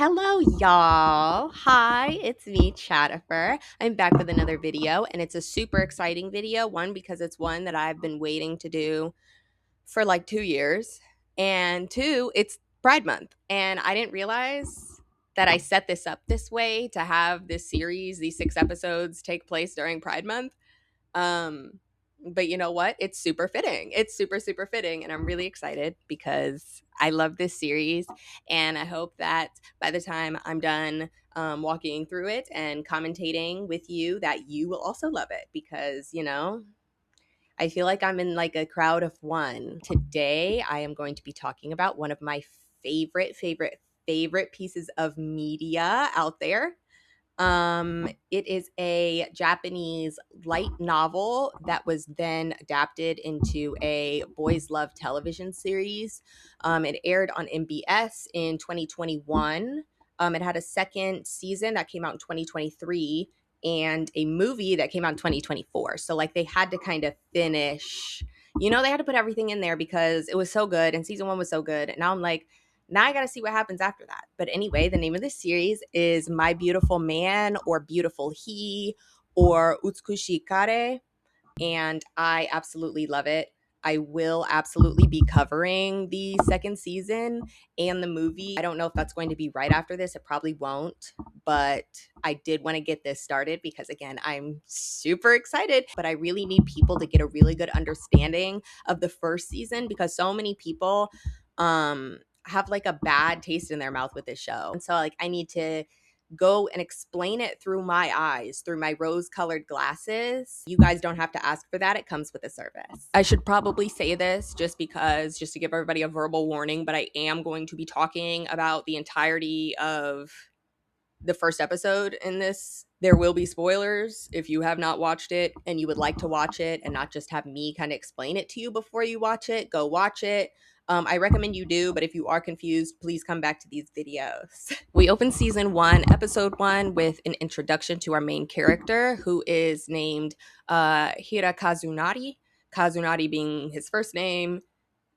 Hello, y'all. Hi, it's me, Chatifer. I'm back with another video, and it's a super exciting video. One, because it's one that I've been waiting to do for like 2 years, and two, it's Pride Month. And I didn't realize that I set this up this way to have this series, these 6 episodes, take place during Pride Month. Um, but you know what? It's super fitting. It's super, super fitting. And I'm really excited because I love this series. And I hope that by the time I'm done walking through it and commentating with you, that you will also love it because, I feel like I'm in like a crowd of one. Today, I am going to be talking about one of my favorite pieces of media out there. It is a Japanese light novel that was then adapted into a boys love television series. It aired on MBS in 2021. It had a second season that came out in 2023 and a movie that came out in 2024. So like they had to kind of finish, they had to put everything in there because it was so good and season 1 was so good. And now I'm like, now I got to see what happens after that. But anyway, the name of this series is My Beautiful Man or Beautiful He or Utsukushi Kare, and I absolutely love it. I will absolutely be covering the second season and the movie. I don't know if that's going to be right after this. It probably won't, but I did want to get this started because, again, I'm super excited. But I really need people to get a really good understanding of the first season because so many people have like a bad taste in their mouth with this show. And so, like, I need to go and explain it through my eyes, through my rose colored glasses. You guys don't have to ask for that. It comes with a service. I should probably say this just to give everybody a verbal warning, but I am going to be talking about the entirety of the first episode in this. There will be spoilers if you have not watched it and you would like to watch it and not just have me kind of explain it to you before you watch it. Go watch it. I recommend you do, but if you are confused, please come back to these videos. We open season 1, episode 1, with an introduction to our main character, who is named Hira Kazunari. Kazunari being his first name,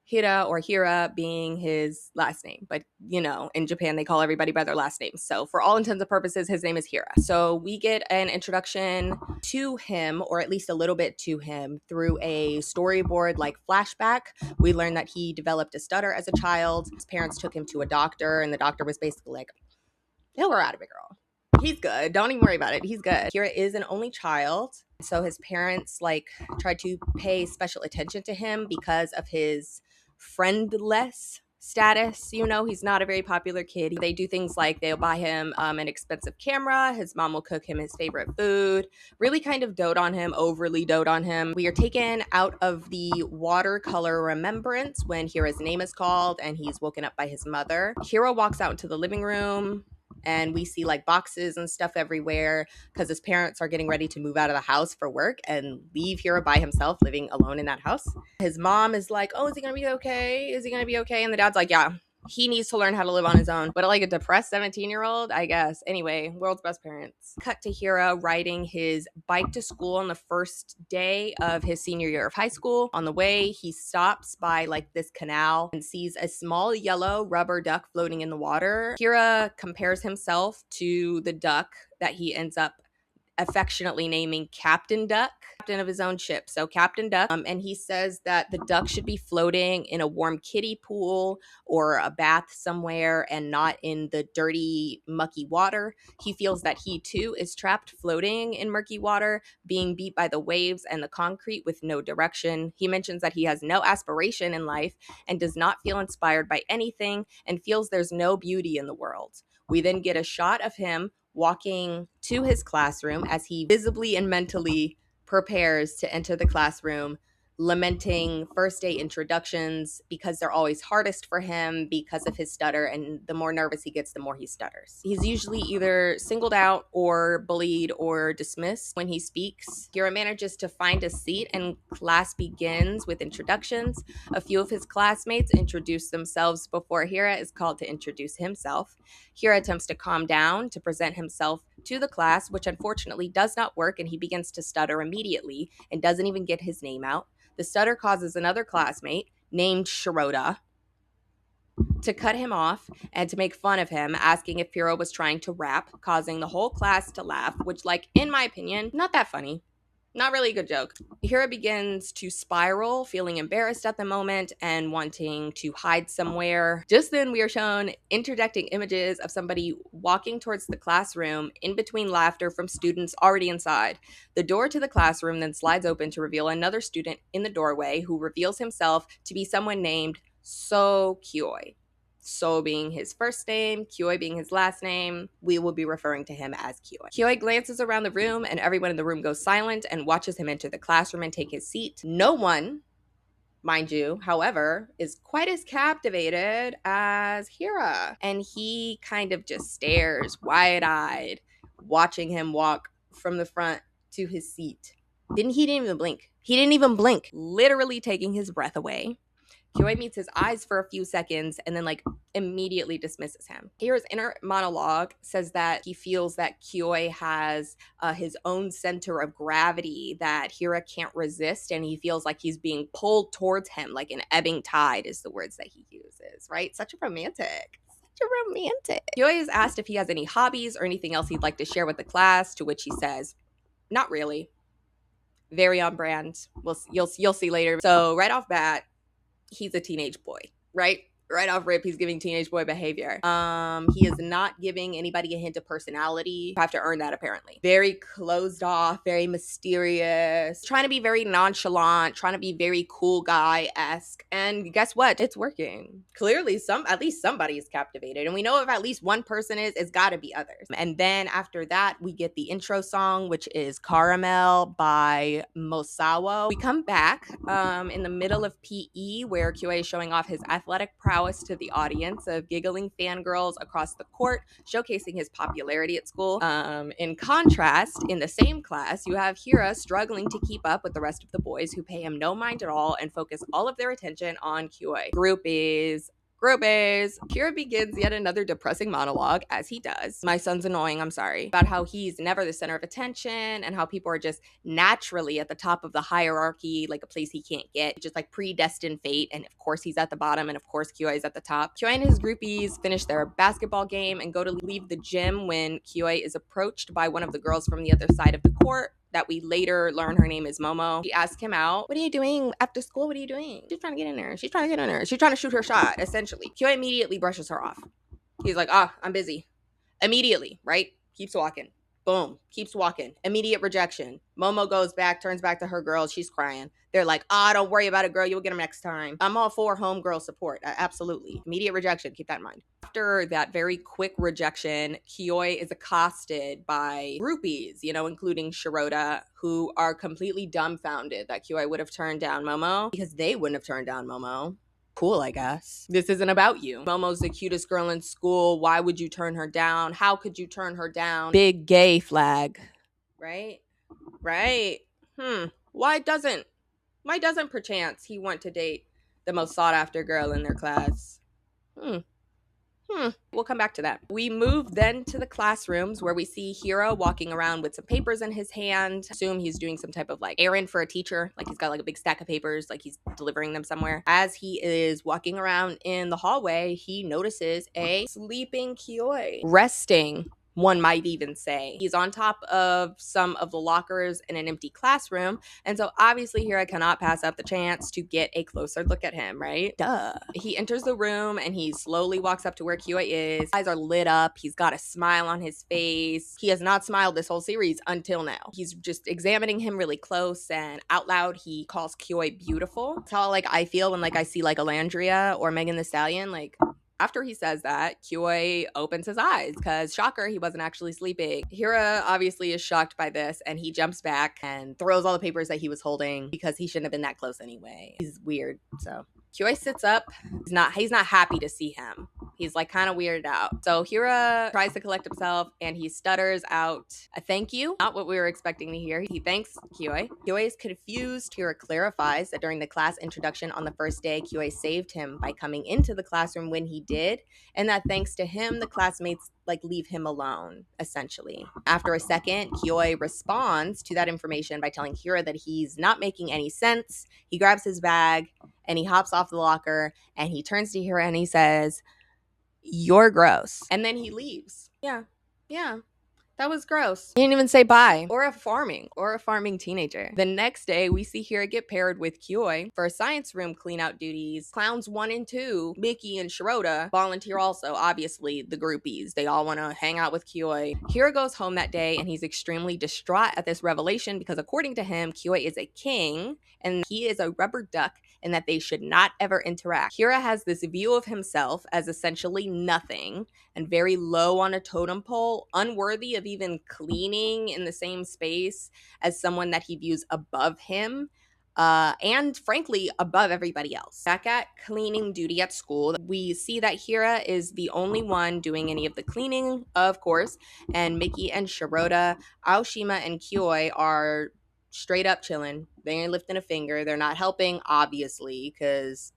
Hira or Hira being his last name. But, in Japan, they call everybody by their last name. So for all intents and purposes, his name is Hira. So we get an introduction to him, or at least a little bit to him, through a storyboard like flashback. We learn that he developed a stutter as a child. His parents took him to a doctor, and the doctor was basically like, "He'll grow out of it, girl. He's good. Don't even worry about it. He's good." Hira is an only child. So his parents tried to pay special attention to him because of his friendless status. He's not a very popular kid. They do things like they'll buy him an expensive camera. His mom will cook him his favorite food. Really kind of dote on him, overly dote on him. We are taken out of the watercolor remembrance when Hira's name is called and he's woken up by his mother. Hira walks out into the living room and we see like boxes and stuff everywhere because his parents are getting ready to move out of the house for work and leave Hira by himself living alone in that house. His mom is like, "Oh, is he gonna be okay? Is he gonna be okay?" And the dad's like, "Yeah, he needs to learn how to live on his own." But like a depressed 17-year-old, I guess. Anyway, world's best parents. Cut to Hira riding his bike to school on the first day of his senior year of high school. On the way, he stops by like this canal and sees a small yellow rubber duck floating in the water. Hira compares himself to the duck that he ends up affectionately naming Captain Duck, captain of his own ship. So Captain Duck, and he says that the duck should be floating in a warm kiddie pool or a bath somewhere and not in the dirty, mucky water. He feels that he too is trapped floating in murky water, being beat by the waves and the concrete with no direction. He mentions that he has no aspiration in life and does not feel inspired by anything and feels there's no beauty in the world. We then get a shot of him walking to his classroom as he visibly and mentally prepares to enter the classroom, lamenting first day introductions because they're always hardest for him because of his stutter, and the more nervous he gets, the more he stutters. He's usually either singled out or bullied or dismissed when he speaks. Hira manages to find a seat and class begins with introductions. A few of his classmates introduce themselves before Hira is called to introduce himself. Hira attempts to calm down to present himself to the class, which unfortunately does not work, and he begins to stutter immediately and doesn't even get his name out. The stutter causes another classmate named Shirota to cut him off and to make fun of him, asking if Hiro was trying to rap, causing the whole class to laugh, which, like, in my opinion, not that funny. Not really a good joke. Hiro begins to spiral, feeling embarrassed at the moment and wanting to hide somewhere. Just then, we are shown interjecting images of somebody walking towards the classroom in between laughter from students already inside. The door to the classroom then slides open to reveal another student in the doorway who reveals himself to be someone named So Kyoi. So being his first name, Kyoi being his last name, we will be referring to him as Kyoi. Kyoi glances around the room and everyone in the room goes silent and watches him enter the classroom and take his seat. No one, mind you, however, is quite as captivated as Hira. And he kind of just stares wide-eyed, watching him walk from the front to his seat. He didn't even blink. He didn't even blink, literally taking his breath away. Kyoi meets his eyes for a few seconds and then, like, immediately dismisses him. Hira's inner monologue says that he feels that Kyoi has his own center of gravity that Hira can't resist, and he feels like he's being pulled towards him like an ebbing tide is the words that he uses, right? Such a romantic. Kyoi is asked if he has any hobbies or anything else he'd like to share with the class, to which he says, not really. Very on brand. You'll see later. So right off bat, he's a teenage boy, right? Right off rip, he's giving teenage boy behavior. He is not giving anybody a hint of personality. You have to earn that, apparently. Very closed off, very mysterious, trying to be very nonchalant, trying to be very cool guy-esque. And guess what? It's working. Clearly, at least somebody is captivated. And we know if at least one person is, it's gotta be others. And then after that, we get the intro song, which is Caramel by Mosawa. We come back in the middle of PE, where Kyoi is showing off his athletic prowess to the audience of giggling fangirls across the court, showcasing his popularity at school. In contrast, in the same class, you have Hira struggling to keep up with the rest of the boys who pay him no mind at all and focus all of their attention on Kyoi. Groupies. Hira begins yet another depressing monologue, as he does. My son's annoying, I'm sorry. About how he's never the center of attention and how people are just naturally at the top of the hierarchy, like a place he can't get, just like predestined fate. And of course he's at the bottom, and of course Kyoi is at the top. Kyoi and his groupies finish their basketball game and go to leave the gym when Kyoi is approached by one of the girls from the other side of the court that we later learn her name is Momo. She asks him out. What are you doing after school? What are you doing? She's trying to get in there. She's trying to shoot her shot, essentially. Kyoi immediately brushes her off. He's like, I'm busy. Immediately, right? Keeps walking. Boom. Keeps walking. Immediate rejection. Momo goes back, turns back to her girls. She's crying. They're like, don't worry about it, girl. You'll get him next time. I'm all for homegirl support. Absolutely. Immediate rejection. Keep that in mind. After that very quick rejection, Kyoi is accosted by groupies, including Shirota, who are completely dumbfounded that Kyoi would have turned down Momo, because they wouldn't have turned down Momo. Cool, I guess. This isn't about you. Momo's the cutest girl in school. Why would you turn her down? How could you turn her down? Big gay flag. Right? Why doesn't perchance he want to date the most sought after girl in their class? We'll come back to that. We move then to the classrooms, where we see Hira walking around with some papers in his hand. Assume he's doing some type of like errand for a teacher. Like he's got like a big stack of papers, like he's delivering them somewhere. As he is walking around in the hallway, he notices a sleeping Kyoi resting, one might even say. He's on top of some of the lockers in an empty classroom, and so obviously Hira cannot pass up the chance to get a closer look at him, right? Duh. He enters the room and he slowly walks up to where Kyoi is. His eyes are lit up. He's got a smile on his face. He has not smiled this whole series until now. He's just examining him really close, and out loud he calls Kyoi beautiful. That's how like I feel when like I see like Alandria or Megan Thee Stallion. Like, after he says that, Kyoi opens his eyes because, shocker, he wasn't actually sleeping. Hira obviously is shocked by this, and he jumps back and throws all the papers that he was holding because he shouldn't have been that close anyway. He's weird, so. Kyoi sits up. He's not happy to see him. He's like kind of weirded out. So Hira tries to collect himself and he stutters out a thank you. Not what we were expecting to hear. He thanks Kyoi. Kyoi is confused. Hira clarifies that during the class introduction on the first day, Kyoi saved him by coming into the classroom when he did, and that thanks to him, the classmates like leave him alone, essentially. After a second, Kyoi responds to that information by telling Hira that he's not making any sense. He grabs his bag and he hops off the locker and he turns to Hira and he says, "You're gross." And then he leaves. Yeah. That was gross. He didn't even say bye. Or a farming teenager. The next day, we see Hira get paired with Kyo for science room cleanout duties. Clowns 1 and 2, Mickey and Shirota, volunteer also, obviously, the groupies. They all want to hang out with Kyo. Hira goes home that day and he's extremely distraught at this revelation because according to him, Kyo is a king and he is a rubber duck and that they should not ever interact. Hira has this view of himself as essentially nothing and very low on a totem pole, unworthy of even cleaning in the same space as someone that he views above him, and frankly, above everybody else. Back at cleaning duty at school, we see that Hira is the only one doing any of the cleaning, of course, and Mickey and Shirota, Aoshima, and Kyo are straight up chilling. They ain't lifting a finger. They're not helping, obviously, because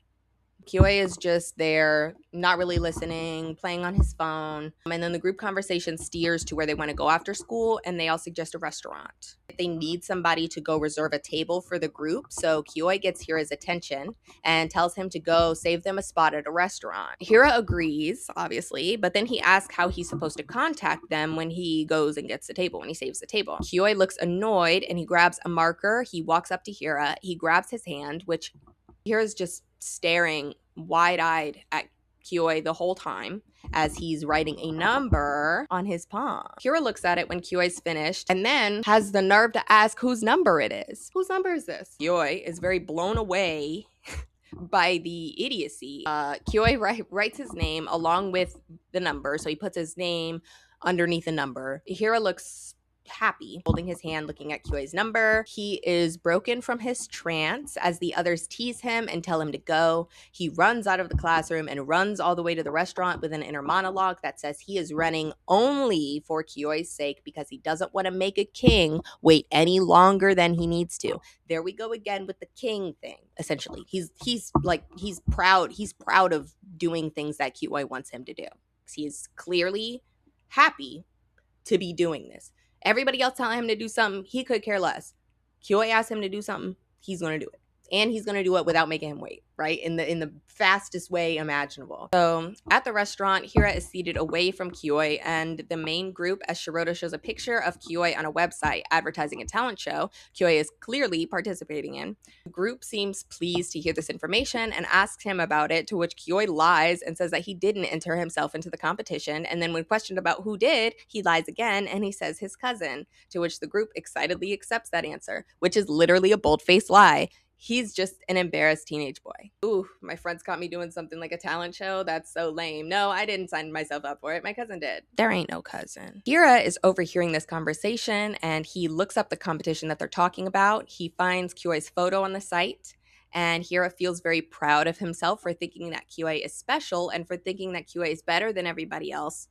Kyo is just there, not really listening, playing on his phone. And then the group conversation steers to where they want to go after school, and they all suggest a restaurant. They need somebody to go reserve a table for the group, so Kyo gets Hira's attention and tells him to go save them a spot at a restaurant. Hira agrees, obviously, but then he asks how he's supposed to contact them when he goes and gets the table, when he saves the table. Kyo looks annoyed, and he grabs a marker. He walks up to Hira. He grabs his hand, which Hira's just staring wide-eyed at Kyo the whole time as he's writing a number on his palm. Hira looks at it when Kyo's finished and then has the nerve to ask whose number it is. Whose number is this? Kyo is very blown away by the idiocy. Kyo writes his name along with the number, so he puts his name underneath the number. Hira looks happy, holding his hand, looking at Kyo's number. He is broken from his trance as the others tease him and tell him to go. He runs out of the classroom and runs all the way to the restaurant with an inner monologue that says he is running only for Kyo's sake because he doesn't want to make a king wait any longer than he needs to. There we go again with the king thing. Essentially, he's proud of doing things that Kyo wants him to do. He is clearly happy to be doing this. Everybody else telling him to do something, he could care less. Kyo asked him to do something, he's going to do it. And he's going to do it without making him wait, right? In the fastest way imaginable. So at the restaurant, Hira is seated away from Kyo and the main group, as Shirota shows a picture of Kyo on a website advertising a talent show Kyo is clearly participating in. The group seems pleased to hear this information and asks him about it, to which Kyo lies and says that he didn't enter himself into the competition. And then when questioned about who did, he lies again and he says his cousin, to which the group excitedly accepts that answer, which is literally a bold-faced lie. He's just an embarrassed teenage boy. Ooh, my friends caught me doing something like a talent show. That's so lame. No, I didn't sign myself up for it. My cousin did. There ain't no cousin. Hira is overhearing this conversation and he looks up the competition that they're talking about. He finds Kyo's photo on the site and Hira feels very proud of himself for thinking that Kyo is special and for thinking that Kyo is better than everybody else.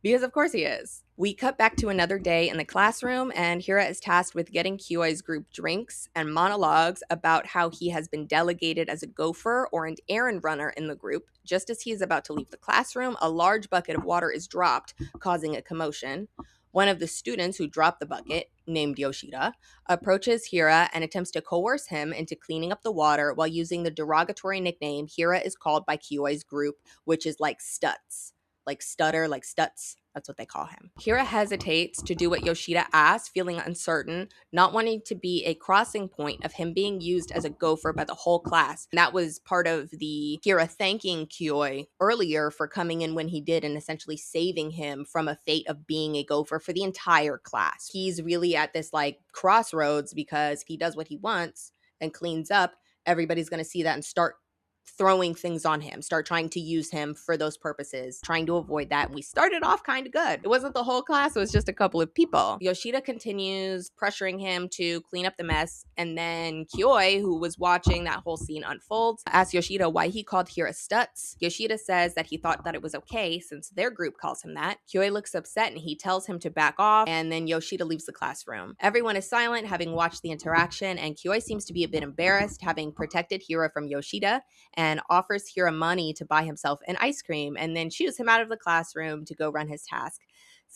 Because of course he is. We cut back to another day in the classroom, and Hira is tasked with getting Kyo's group drinks and monologues about how he has been delegated as a gopher or an errand runner in the group. Just as he is about to leave the classroom, a large bucket of water is dropped, causing a commotion. One of the students who dropped the bucket, named Yoshida, approaches Hira and attempts to coerce him into cleaning up the water while using the derogatory nickname Hira is called by Kyo's group, which is like Stutz. Like stutter, like Stutz. That's what they call him. Hira hesitates to do what Yoshida asks, feeling uncertain, not wanting to be a crossing point of him being used as a gopher by the whole class. And that was part of the Hira thanking Kyo earlier for coming in when he did and essentially saving him from a fate of being a gopher for the entire class. He's really at this like crossroads because if he does what he wants and cleans up, everybody's going to see that and start throwing things on him, start trying to use him for those purposes, trying to avoid that. And we started off kind of good. It wasn't the whole class, it was just a couple of people. Yoshida continues pressuring him to clean up the mess, and then Kyo, who was watching that whole scene unfold, asks Yoshida why he called Hira Stutz. Yoshida says that he thought that it was okay since their group calls him that. Kyo looks upset and he tells him to back off, and then Yoshida leaves the classroom. Everyone is silent, having watched the interaction, and Kyo seems to be a bit embarrassed, having protected Hira from Yoshida, and offers Hira money to buy himself an ice cream and then shoos him out of the classroom to go run his task.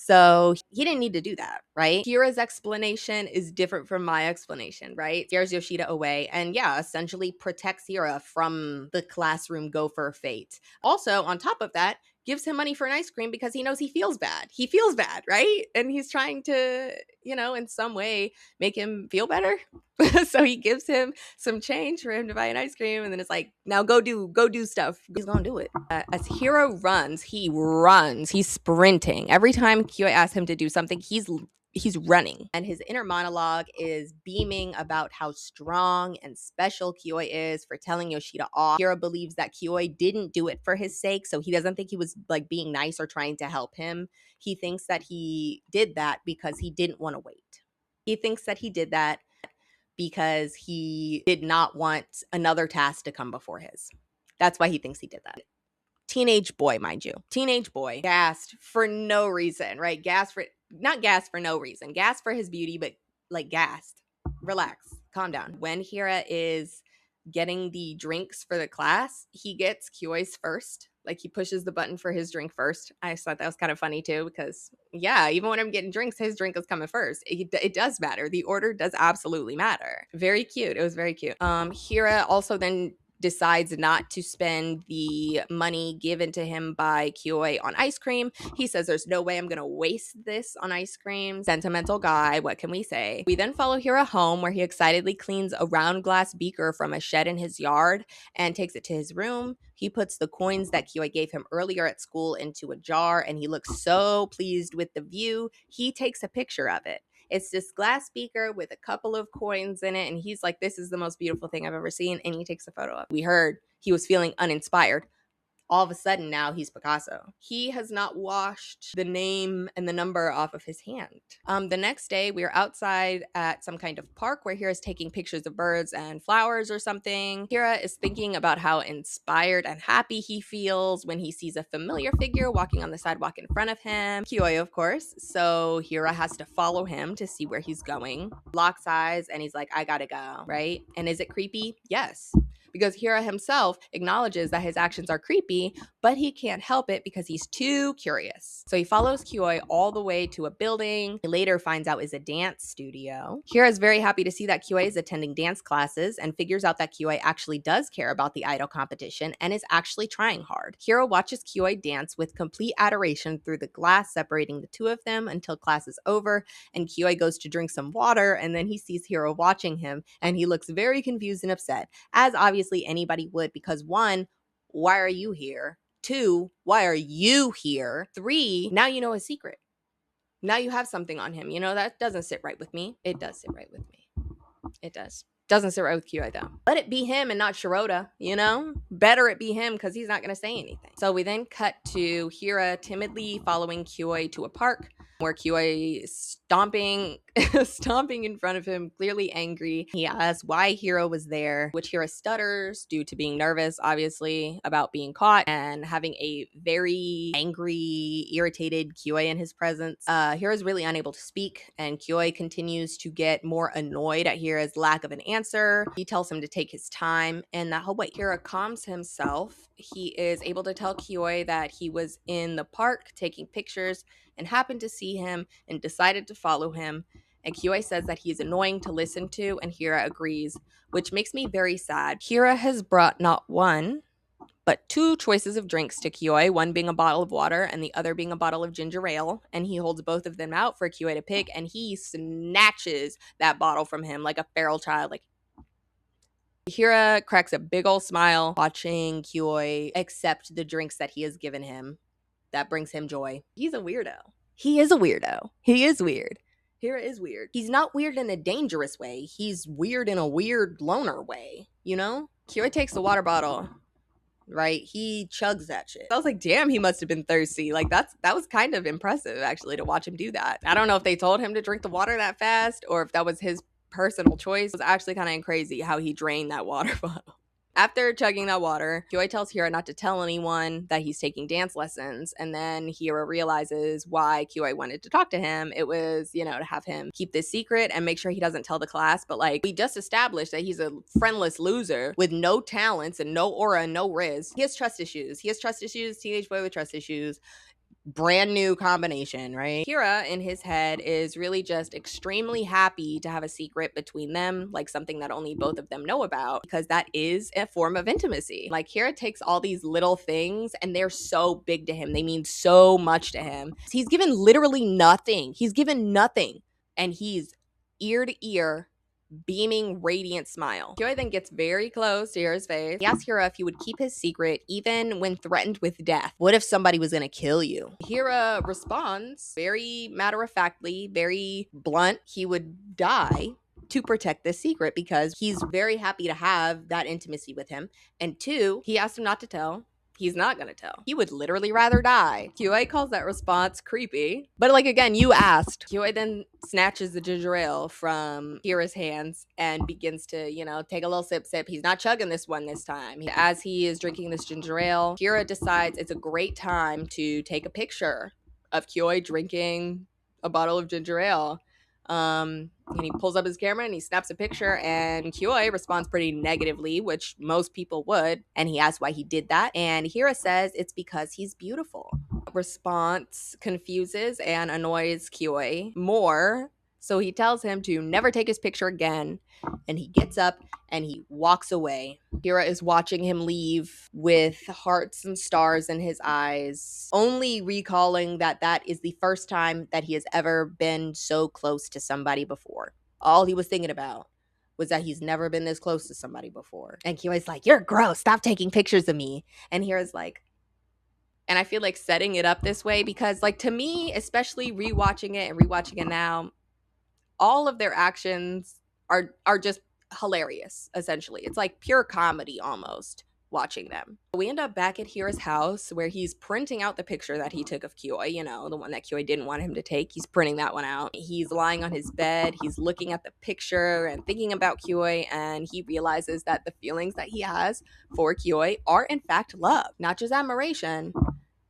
So he didn't need to do that, right? Kira's explanation is different from my explanation, right? Scares Yoshida away and yeah, essentially protects Hira from the classroom gopher fate. Also, on top of that, gives him money for an ice cream because he knows he feels bad. He feels bad, right? And he's trying to, in some way make him feel better. So he gives him some change for him to buy an ice cream, and then it's like, now go do stuff. He's gonna do it. As Hiro runs, he's sprinting. Every time Kyo asks him to do something, he's running, and his inner monologue is beaming about how strong and special Kioi is for telling Yoshida off. Hiro believes that Kioi didn't do it for his sake, so he doesn't think he was like being nice or trying to help him. He thinks that he did that because he didn't want to wait. He thinks that he did that because he did not want another task to come before his. That's why he thinks he did that. Teenage boy, mind you. Teenage boy, gassed for no reason, right? Not gassed for no reason. Gassed for his beauty, but like gassed. Relax, calm down. When Hira is getting the drinks for the class, he gets Kyoi's first. Like he pushes the button for his drink first. I just thought that was kind of funny too, because yeah, even when I'm getting drinks, his drink is coming first. It does matter. The order does absolutely matter. Very cute. It was very cute. Hira also then decides not to spend the money given to him by Kioi on ice cream. He says, there's no way I'm gonna waste this on ice cream. Sentimental guy, what can we say? We then follow Hira home, where he excitedly cleans a round glass beaker from a shed in his yard and takes it to his room. He puts the coins that Kioi gave him earlier at school into a jar, and he looks so pleased with the view. He takes a picture of it. It's this glass beaker with a couple of coins in it, and he's like, this is the most beautiful thing I've ever seen, and he takes a photo of it. We heard he was feeling uninspired. All of a sudden now he's Picasso. He has not washed the name and the number off of his hand. The next day we are outside at some kind of park where Hira is taking pictures of birds and flowers or something. Hira is thinking about how inspired and happy he feels when he sees a familiar figure walking on the sidewalk in front of him. Kioi, of course. So Hira has to follow him to see where he's going. Locks eyes and he's like, I gotta go, right? And is it creepy? Yes. Because Hira himself acknowledges that his actions are creepy, but he can't help it because he's too curious. So he follows Kioi all the way to a building he later finds out is a dance studio. Hira is very happy to see that Kioi is attending dance classes and figures out that Kioi actually does care about the idol competition and is actually trying hard. Hira watches Kioi dance with complete adoration through the glass separating the two of them until class is over, and Kioi goes to drink some water, and then he sees Hira watching him and he looks very confused and upset, as obviously anybody would, because 1, why are you here? 2, why are you here? 3, now you know his secret. Now you have something on him. That doesn't sit right with me. It does sit right with me. It does. Doesn't sit right with Kioi though. Let it be him and not Shirota, Better it be him because he's not going to say anything. So we then cut to Hira timidly following Kioi to a park where Kioi is stomping in front of him, clearly angry. He asks why Hira was there, which Hira stutters due to being nervous, obviously, about being caught and having a very angry, irritated Kioi in his presence. Hira's really unable to speak, and Kioi continues to get more annoyed at Hira's lack of an answer. He tells him to take his time, and that whole way, Hira calms himself. He is able to tell Kioi that he was in the park taking pictures and happened to see him and decided to follow him. And Kioi says that he's annoying to listen to, and Hira agrees, which makes me very sad. Hira has brought not one, but 2 choices of drinks to Kioi, one being a bottle of water and the other being a bottle of ginger ale, and he holds both of them out for Kioi to pick, and he snatches that bottle from him like a feral child. Like, Hira cracks a big old smile watching Kioi accept the drinks that he has given him. That brings him joy. He's a weirdo. He is a weirdo. He is weird. Hira is weird. He's not weird in a dangerous way. He's weird in a weird loner way, Kioi takes the water bottle, right? He chugs that shit. I was like, damn, he must have been thirsty. Like, that was kind of impressive, actually, to watch him do that. I don't know if they told him to drink the water that fast or if that was his personal choice. It was actually kind of crazy how he drained that water bottle. After chugging that water, Kioi tells Hira not to tell anyone that he's taking dance lessons, and then Hira realizes why Kioi wanted to talk to him. It was, to have him keep this secret and make sure he doesn't tell the class, but we just established that he's a friendless loser with no talents and no aura and no riz. He has trust issues. Teenage boy with trust issues. brand new combination, right? Kira in his head is really just extremely happy to have a secret between them, like something that only both of them know about, because that is a form of intimacy. Like Kira takes all these little things and they're so big to him. They mean so much to him. He's given literally nothing. He's given nothing. And he's ear to ear beaming radiant smile. Kyoei then gets very close to Hira's face. He asks Hira if he would keep his secret even when threatened with death. What if somebody was gonna kill you? Hira responds very matter-of-factly, very blunt. He would die to protect this secret because he's very happy to have that intimacy with him. And two, he asked him not to tell. He's not gonna tell. He would literally rather die. Kyoei calls that response creepy. But like again, you asked. Kyoei then snatches the ginger ale from Hira's hands and begins to, take a little sip. He's not chugging this one this time. As he is drinking this ginger ale, Hira decides it's a great time to take a picture of Kyoei drinking a bottle of ginger ale. And he pulls up his camera and he snaps a picture, and Kyoei responds pretty negatively, which most people would. And he asks why he did that. And Hira says it's because he's beautiful. Response confuses and annoys Kyoei more. So he tells him to never take his picture again. And he gets up and he walks away. Hira is watching him leave with hearts and stars in his eyes, only recalling that that is the first time that he has ever been so close to somebody before. All he was thinking about was that he's never been this close to somebody before. And Kyoei's like, "You're gross. Stop taking pictures of me." And Hira's like, and I feel like setting it up this way because, like, to me, especially rewatching it now, all of their actions are just hilarious, essentially. It's like pure comedy almost watching them. We end up back at Hira's house where he's printing out the picture that he took of Kyoei, the one that Kyoei didn't want him to take. He's printing that one out. He's lying on his bed. He's looking at the picture and thinking about Kyoei, and he realizes that the feelings that he has for Kyoei are in fact love, not just admiration.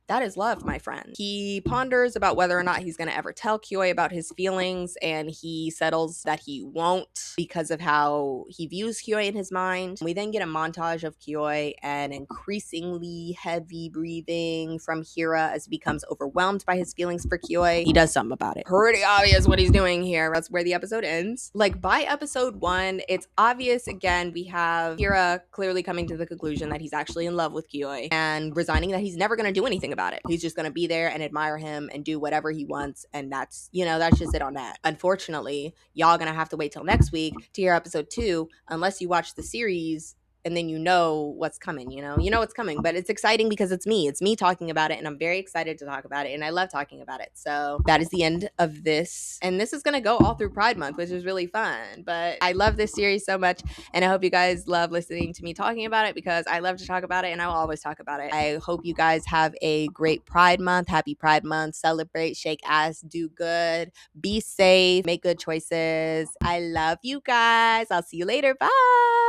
That is love, my friend. He ponders about whether or not he's going to ever tell Kyoei about his feelings, and he settles that he won't because of how he views Kyoei in his mind. We then get a montage of Kyoei and increasingly heavy breathing from Hira as he becomes overwhelmed by his feelings for Kyoei. He does something about it. Pretty obvious what he's doing here. That's where the episode ends. Like, by episode 1, it's obvious again. We have Hira clearly coming to the conclusion that he's actually in love with Kyoei and resigning that he's never going to do anything about it. He's just going to be there and admire him and do whatever he wants. And that's just it on that. Unfortunately, y'all going to have to wait till next week to hear episode 2, unless you watch the series and then you know what's coming, you know what's coming. But it's exciting because it's me talking about it, and I'm very excited to talk about it, and I love talking about it. So that is the end of this, and this is gonna go all through Pride Month, which is really fun. But I love this series so much, and I hope you guys love listening to me talking about it, because I love to talk about it and I will always talk about it. I hope you guys have a great Pride Month. Happy Pride Month. Celebrate, shake ass, do good, be safe, make good choices. I love you guys. I'll see you later. Bye.